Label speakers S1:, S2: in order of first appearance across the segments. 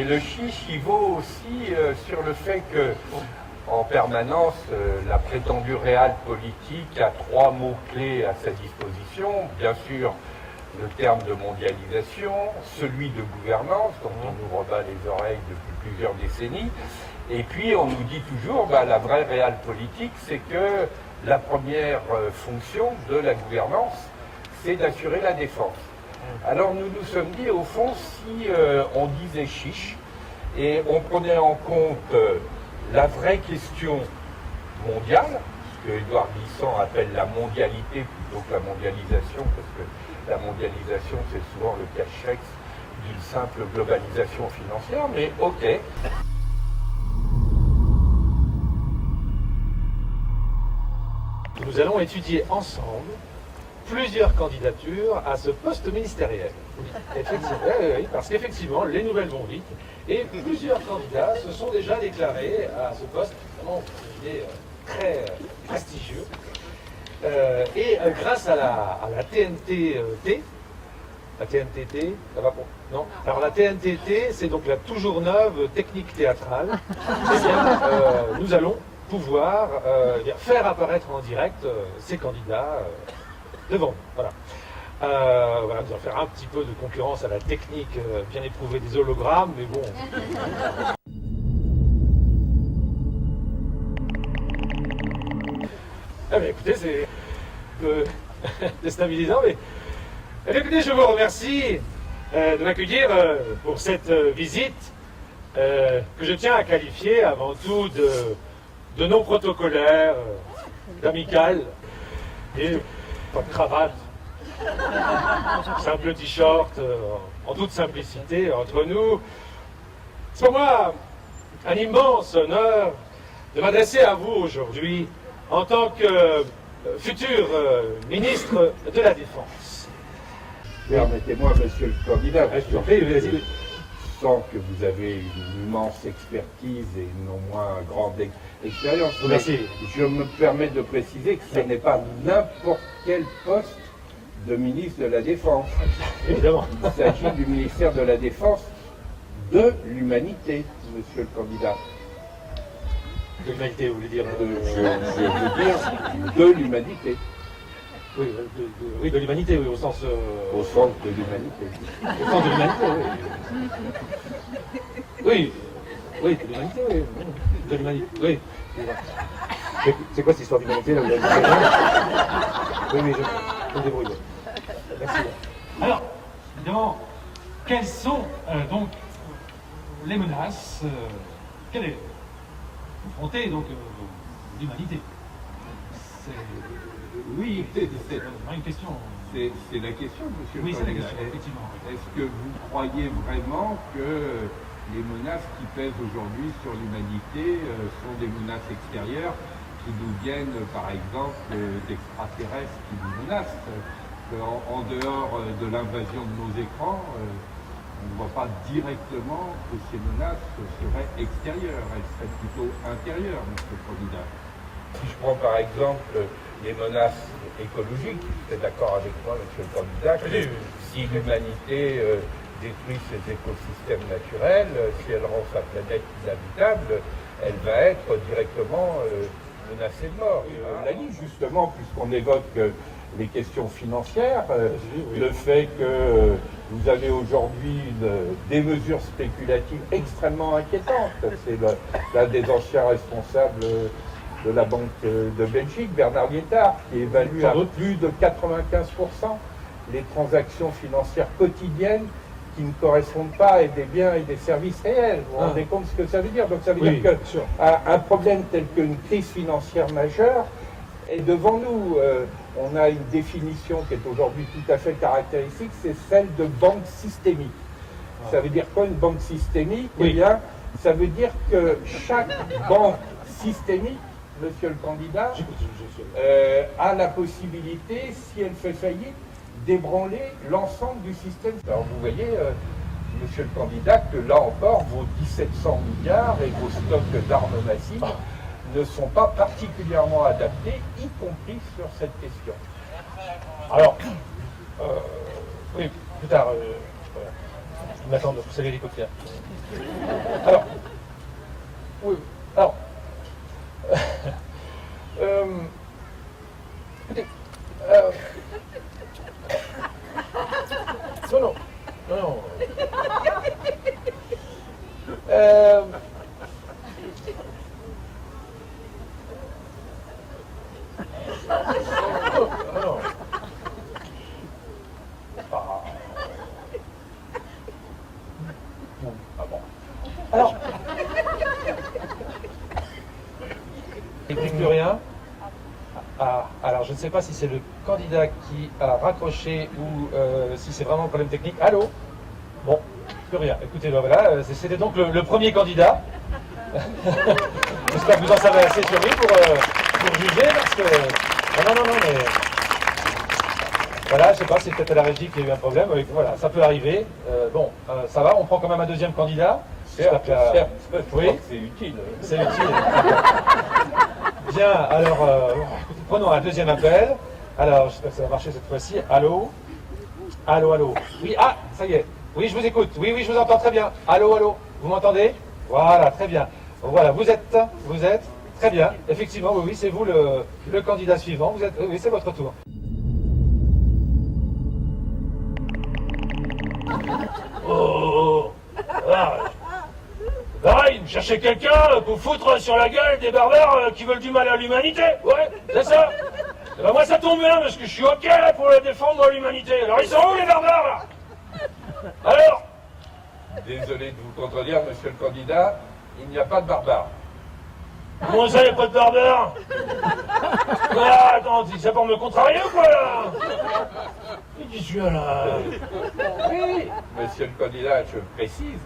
S1: Et le chiche, il vaut aussi sur le fait que, en permanence, la prétendue réelle politique a trois mots-clés à sa disposition. Bien sûr, le terme de mondialisation, celui de gouvernance, dont on nous rebat les oreilles depuis plusieurs décennies. Et puis, on nous dit toujours, la vraie réelle politique, c'est que la première fonction de la gouvernance, c'est d'assurer la défense. Alors, nous nous sommes dit, au fond, si on disait chiche, et on prenait en compte la vraie question mondiale, ce que Édouard Glissant appelle la mondialité plutôt que la mondialisation, parce que la mondialisation, c'est souvent le cache-sexe d'une simple globalisation financière, mais ok.
S2: Nous allons étudier ensemble plusieurs candidatures à ce poste ministériel. Effectivement, oui, parce qu'effectivement, les nouvelles vont vite, et plusieurs candidats se sont déjà déclarés à ce poste, vraiment, il est très prestigieux. Et grâce à la TNTT, la TNTT, ça va pour... Non. Alors la TNTT, c'est donc la toujours neuve technique théâtrale. Eh bien, nous allons pouvoir faire apparaître en direct ces candidats devant nous. Voilà. Voilà, nous allons faire un petit peu de concurrence à la technique bien éprouvée des hologrammes, mais bon. Ah mais écoutez, c'est un peu déstabilisant, mais écoutez, je vous remercie de m'accueillir pour cette visite que je tiens à qualifier avant tout de non protocolaire, d'amicale, et pas de cravate, simple t-shirt, en toute simplicité entre nous. C'est pour moi un immense honneur de m'adresser à vous aujourd'hui en tant que futur ministre de la Défense.
S1: Permettez-moi, monsieur le candidat, je sens que vous avez une immense expertise et non moins grande expérience.
S2: Merci.
S1: Je me permets de préciser que ce n'est pas n'importe quel poste de ministre de la Défense.
S2: Évidemment.
S1: Il s'agit du ministère de la Défense de l'humanité, monsieur le candidat.
S2: De l'humanité, vous voulez dire
S1: Je veux dire de l'humanité.
S2: Oui, oui, de l'humanité, oui, au sens...
S1: Au sens de l'humanité.
S2: Au sens de l'humanité, oui. Oui, oui, de l'humanité, oui. De l'humanité, oui. C'est quoi cette histoire d'humanité, là, vous avez dit? Oui, oui, je me débrouille. Merci. Alors, évidemment, quelles sont donc les menaces quelle est confrontée donc l'humanité?
S1: Oui,
S2: c'est une question.
S1: C'est la question, monsieur
S2: Oui,
S1: le
S2: c'est la
S1: candidat.
S2: question, effectivement.
S1: Est-ce que vous croyez vraiment que les menaces qui pèsent aujourd'hui sur l'humanité sont des menaces extérieures qui nous viennent, par exemple, d'extraterrestres qui nous menacent? En dehors de l'invasion de nos écrans, on ne voit pas directement que ces menaces seraient extérieures, elles seraient plutôt intérieures, monsieur le candidat. Si je prends par exemple les menaces écologiques, vous êtes d'accord avec moi, monsieur le candidat, que si l'humanité détruit ses écosystèmes naturels, si elle rend sa planète inhabitable, elle va être directement menacée de mort. On l'a dit justement, puisqu'on évoque les questions financières, le fait que vous avez aujourd'hui des mesures spéculatives extrêmement inquiétantes. C'est l'un des anciens responsables de la Banque de Belgique, Bernard Liétard, qui évalue à plus de 95% les transactions financières quotidiennes qui ne correspondent pas à des biens et des services réels. Vous vous rendez compte ce que ça veut dire? Donc ça veut dire qu'un problème tel qu'une crise financière majeure est devant nous. On a une définition qui est aujourd'hui tout à fait caractéristique, c'est celle de banque systémique. Ça veut dire quoi une banque systémique? Eh bien, ça veut dire que chaque banque systémique, monsieur le candidat, a la possibilité, si elle fait faillite, d'ébranler l'ensemble du système. Alors vous voyez, monsieur le candidat, que là encore, vos 1700 milliards et vos stocks d'armes massives ne sont pas particulièrement adaptés, y compris sur cette question.
S2: Alors, oui, plus tard, Ils m'attendent, c'est l'hélicoptère. Alors, oui, alors, écoutez, non, non, non, non. Non. Ah bon. Alors, il n'écrit plus rien. Ah, alors je ne sais pas si c'est le candidat qui a raccroché ou si c'est vraiment un problème technique. Allô? Bon, plus rien. Écoutez, ben voilà, c'était donc le premier candidat. J'espère que vous en savez assez sur lui pour juger, parce que... Non, mais... Voilà, je sais pas, c'est peut-être à la régie qu'il y a eu un problème. Voilà, ça peut arriver. Bon, ça va, on prend quand même un deuxième candidat.
S1: Certes,
S2: oui,
S1: c'est utile.
S2: c'est utile. Bien, alors, prenons un deuxième appel. Alors, j'espère que ça va marcher cette fois-ci. Allô? Allô? Oui, ah, ça y est. Oui, je vous écoute. Oui, je vous entends très bien. Allô? Vous m'entendez? Voilà, très bien. Voilà, vous êtes très bien. Effectivement, oui, c'est vous le candidat suivant. Oui, c'est votre tour. Oh, pareil, vous cherchez quelqu'un pour foutre sur la gueule des barbares qui veulent du mal à l'humanité. Ouais, c'est ça. Et ben moi ça tombe bien parce que je suis ok là pour défendre moi l'humanité. Alors ils sont où les barbares là? Alors?
S1: Désolé de vous contredire, monsieur le candidat, il n'y a pas de barbares.
S2: Comment ça, il n'y a pas de barbares? Ah, attends, c'est pour me contrarier ou quoi là? Qu'est-ce que tu as là?
S1: Oui, monsieur le candidat, je précise,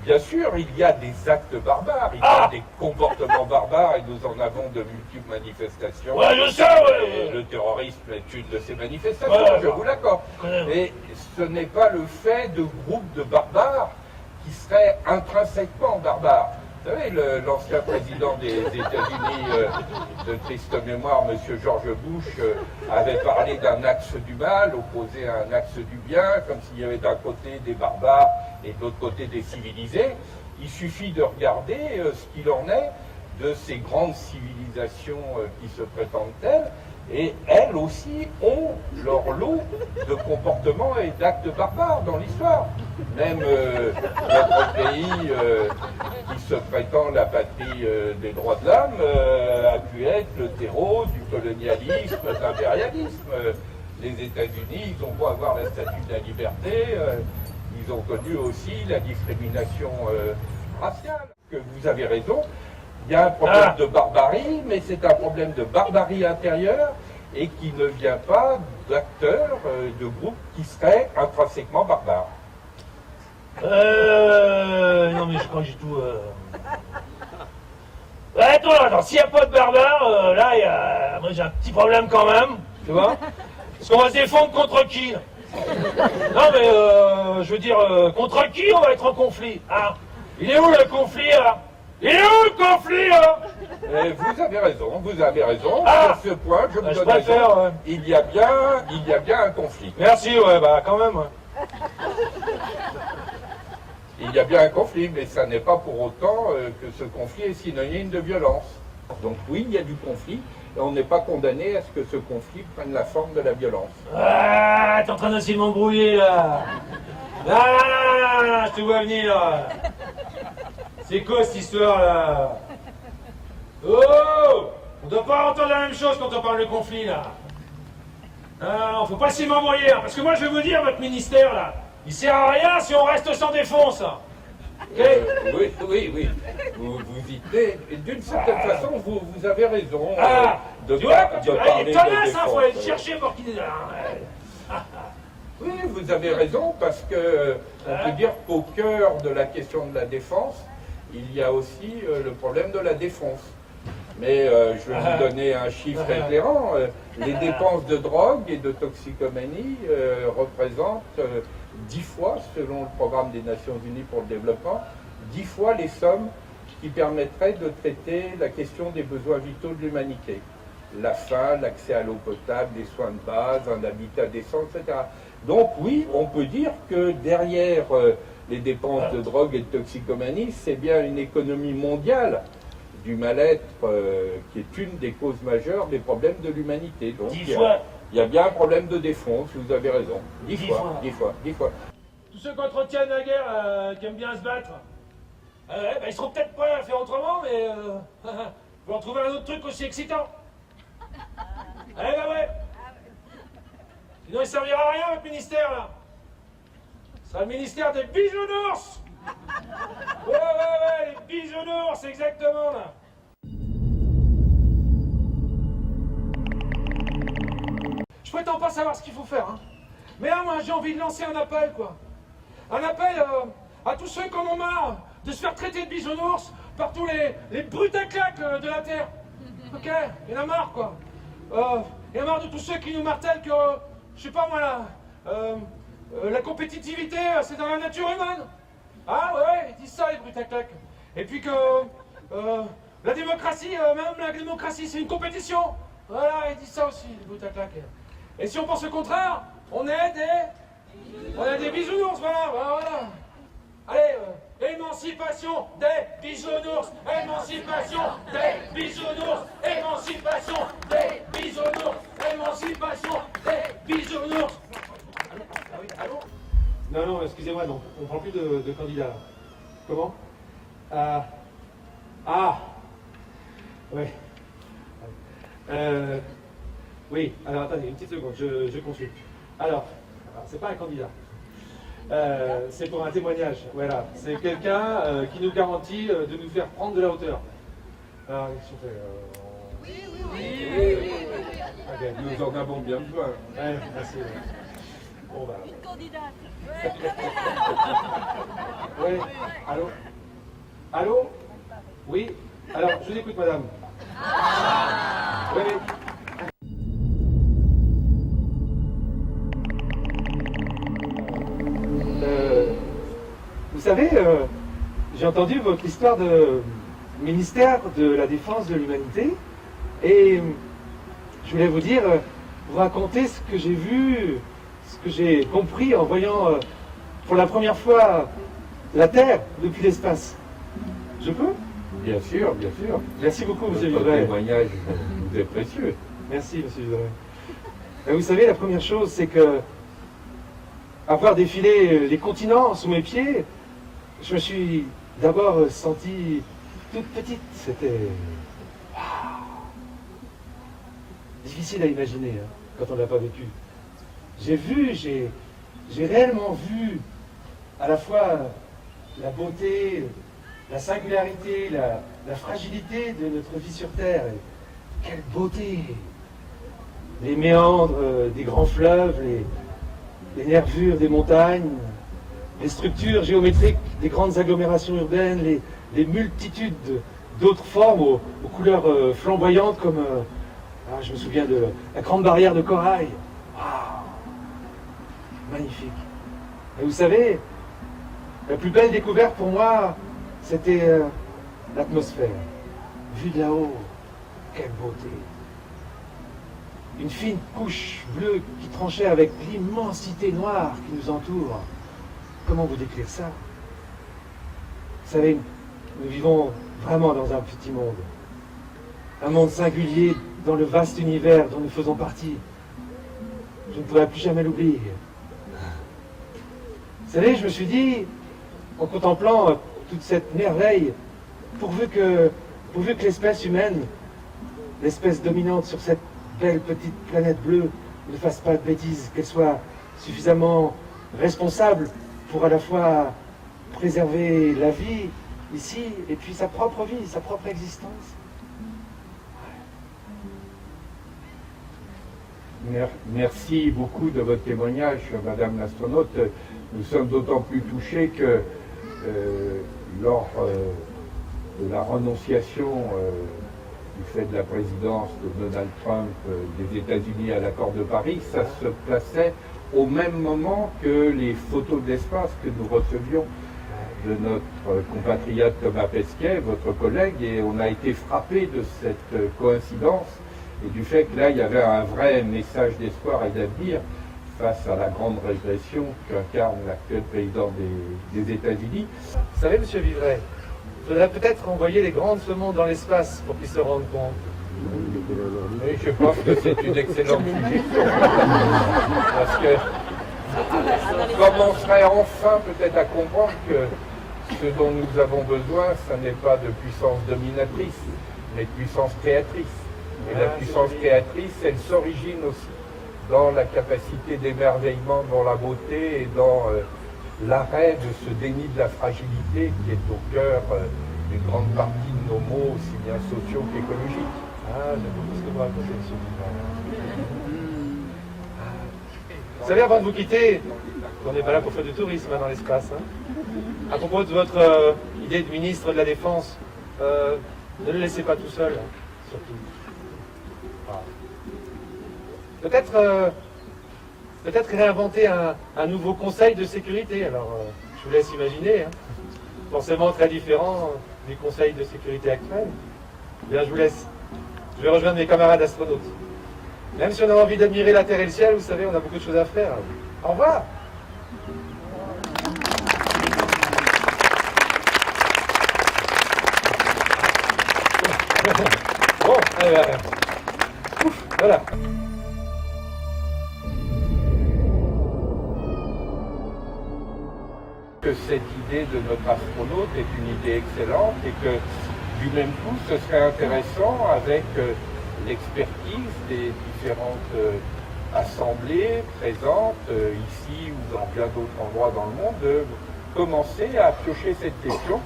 S1: bien sûr, il y a des actes barbares, il y a des comportements barbares, et nous en avons de multiples manifestations.
S2: Ouais, je sais, ouais.
S1: Et le terrorisme est une de ces manifestations, je vous l'accorde. Mais ce n'est pas le fait de groupes de barbares qui seraient intrinsèquement barbares. Vous savez, l'ancien président des États-Unis de triste mémoire, M. George Bush, avait parlé d'un axe du mal opposé à un axe du bien, comme s'il y avait d'un côté des barbares et de l'autre côté des civilisés. Il suffit de regarder ce qu'il en est de ces grandes civilisations qui se prétendent telles, et elles aussi ont leur lot de comportements et d'actes barbares dans l'histoire. Même notre pays, qui se prétend la patrie des droits de l'homme, a pu être le terreau du colonialisme, de l'impérialisme. Les États-Unis, ils ont beau avoir la statue de la liberté, ils ont connu aussi la discrimination raciale. Que vous avez raison. Il y a un problème de barbarie, mais c'est un problème de barbarie intérieure et qui ne vient pas d'acteurs, de groupes qui seraient intrinsèquement barbares.
S2: Non mais je crois que j'ai tout... Attends, s'il n'y a pas de barbares, là, moi j'ai un petit problème quand même, tu vois? Parce qu'on va se défendre contre qui? Non mais, je veux dire, contre qui on va être en conflit, hein? Il est où le conflit, là? Il est où le conflit, là?
S1: Vous avez raison.
S2: Ah,
S1: sur ce point, je vous donne
S2: préfère,
S1: raison. Il y a bien un conflit.
S2: Merci, ouais, bah quand même. Ouais.
S1: Il y a bien un conflit, mais ça n'est pas pour autant que ce conflit est synonyme de violence. Donc oui, il y a du conflit, et on n'est pas condamné à ce que ce conflit prenne la forme de la violence.
S2: Ah, t'es en train d'essayer de m'embrouiller, là. Je te vois venir, là. C'est quoi cette histoire là? Oh! On doit pas entendre la même chose quand on parle de conflit là. Non, faut pas essayer de m'envoyer, hein, parce que moi je vais vous dire, votre ministère là, il sert à rien si on reste sans défense. Okay?
S1: Oui. Vous y tenez. Et d'une certaine façon, vous avez raison de
S2: tu vois,
S1: parler
S2: il est tenace,
S1: défense.
S2: faut aller le chercher pour qu'il...
S1: Oui, vous avez raison, parce que on peut dire qu'au cœur de la question de la défense, il y a aussi le problème de la défense. Mais je vais vous donner un chiffre éclairant. Les dépenses de drogue et de toxicomanie représentent 10 fois, selon le programme des Nations Unies pour le développement, 10 fois les sommes qui permettraient de traiter la question des besoins vitaux de l'humanité. La faim, l'accès à l'eau potable, des soins de base, un habitat décent, etc. Donc oui, on peut dire que derrière les dépenses de drogue et de toxicomanie, c'est bien une économie mondiale du mal-être qui est une des causes majeures des problèmes de l'humanité. Donc il y a bien un problème de défense, vous avez raison. 10 fois.
S3: Tous ceux qui entretiennent la guerre, qui aiment bien se battre, ils seront peut-être prêts à faire autrement, mais faut en trouver un autre truc aussi excitant. Ouais. Sinon il servira à rien votre ministère là. Ce sera le ministère des bisounours. Ouais, les bisounours, exactement là. Je prétends pas savoir ce qu'il faut faire, hein. Mais là, moi, j'ai envie de lancer un appel, quoi. Un appel à tous ceux qui en ont marre de se faire traiter de bisounours par tous les brutaclacs de la Terre. Ok, il y en a marre, quoi. Il y en a marre de tous ceux qui nous martèlent que, je sais pas moi, là, la compétitivité, c'est dans la nature humaine. Ah ouais, ils disent ça, les brutaclacs. Et puis que la démocratie, même la démocratie, c'est une compétition. Voilà, ils disent ça aussi, les brutaclacs. Et si on pense le contraire, on est des bisounours, voilà. Allez, émancipation des bisounours, émancipation des bisounours, émancipation des bisounours, émancipation des bisounours. Allô? Non, excusez-moi, non, on ne prend plus de candidats. Comment? Ouais. Oui, alors attendez, une petite seconde, je consulte. Alors c'est pas un candidat. C'est pour un témoignage, voilà. C'est quelqu'un qui nous garantit de nous faire prendre de la hauteur. Alors, qu'est-ce qu'on fait
S1: Oui. Okay. Nous en avons bien besoin.
S3: Ouais, merci. Bon, bah.
S4: Une candidate.
S3: Oui, allô? Oui? Alors, je vous écoute, madame. Oui. Vous savez, j'ai entendu votre histoire de ministère de la Défense de l'Humanité et je voulais vous dire, vous raconter ce que j'ai vu, ce que j'ai compris en voyant pour la première fois la Terre depuis l'espace. Je peux?
S1: Bien sûr.
S3: Merci beaucoup, monsieur
S1: Votre
S3: Vivray.
S1: témoignage vous est précieux.
S3: Merci, monsieur Vivray. Vous savez, la première chose, c'est que avoir défilé les continents sous mes pieds, je me suis d'abord senti toute petite. C'était difficile à imaginer hein, quand on ne l'a pas vécu. J'ai réellement vu à la fois la beauté, la singularité, la fragilité de notre vie sur Terre. Et quelle beauté! Les méandres des grands fleuves, les nervures des montagnes, les structures géométriques des grandes agglomérations urbaines, les multitudes d'autres formes aux couleurs flamboyantes comme, je me souviens de la grande barrière de corail. Waouh, magnifique. Et vous savez, la plus belle découverte pour moi, c'était l'atmosphère. Vue de là-haut, quelle beauté. Une fine couche bleue qui tranchait avec l'immensité noire qui nous entoure. Comment vous décrire ça? Vous savez, nous vivons vraiment dans un petit monde. Un monde singulier dans le vaste univers dont nous faisons partie. Je ne pourrai plus jamais l'oublier. Vous savez, je me suis dit, en contemplant toute cette merveille, pourvu que l'espèce humaine, l'espèce dominante sur cette belle petite planète bleue, ne fasse pas de bêtises, qu'elle soit suffisamment responsable pour à la fois préserver la vie ici et puis sa propre vie, sa propre existence.
S1: Merci beaucoup de votre témoignage, Madame l'astronaute. Nous sommes d'autant plus touchés que lors de la renonciation du fait de la présidence de Donald Trump des États-Unis à l'accord de Paris, ça se plaçait au même moment que les photos de l'espace que nous recevions de notre compatriote Thomas Pesquet, votre collègue, et on a été frappé de cette coïncidence et du fait que là, il y avait un vrai message d'espoir et d'avenir face à la grande régression qu'incarne l'actuel président des États-Unis.
S2: Vous savez, monsieur Vivray, il faudrait peut-être envoyer les grandes semondes dans l'espace pour qu'ils se rendent compte.
S1: Et je pense que c'est une excellente suggestion. Parce que commencerait enfin peut-être à comprendre que ce dont nous avons besoin, ce n'est pas de puissance dominatrice, mais de puissance créatrice. Et la puissance créatrice, elle s'origine aussi dans la capacité d'émerveillement, dans la beauté et dans l'arrêt de ce déni de la fragilité qui est au cœur d'une grande partie de nos maux, aussi bien sociaux qu'écologiques.
S2: Ah, j'aime beaucoup ce que vous racontez, monsieur Vivray. Vous savez, avant de vous quitter, on n'est pas là pour faire du tourisme dans l'espace. Hein. À propos de votre idée de ministre de la Défense, ne le laissez pas tout seul, hein, surtout. Ah. Peut-être réinventer un nouveau conseil de sécurité. Alors, je vous laisse imaginer. Hein. Forcément très différent du conseil de sécurité actuel. Bien, je vous laisse. Je vais rejoindre mes camarades astronautes. Même si on a envie d'admirer la Terre et le ciel, vous savez, on a beaucoup de choses à faire. Au revoir. Bon, voilà.
S1: Que cette idée de notre astronaute est une idée excellente et que du même coup, ce serait intéressant avec l'expertise des différentes assemblées présentes ici ou dans bien d'autres endroits dans le monde de commencer à piocher cette question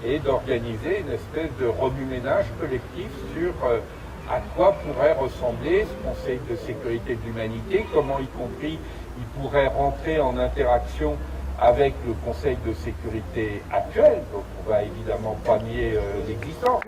S1: et d'organiser une espèce de remue-ménage collectif sur à quoi pourrait ressembler ce Conseil de sécurité de l'humanité, comment y compris il pourrait rentrer en interaction avec le Conseil de sécurité actuel, donc on va évidemment pas nier l'existence.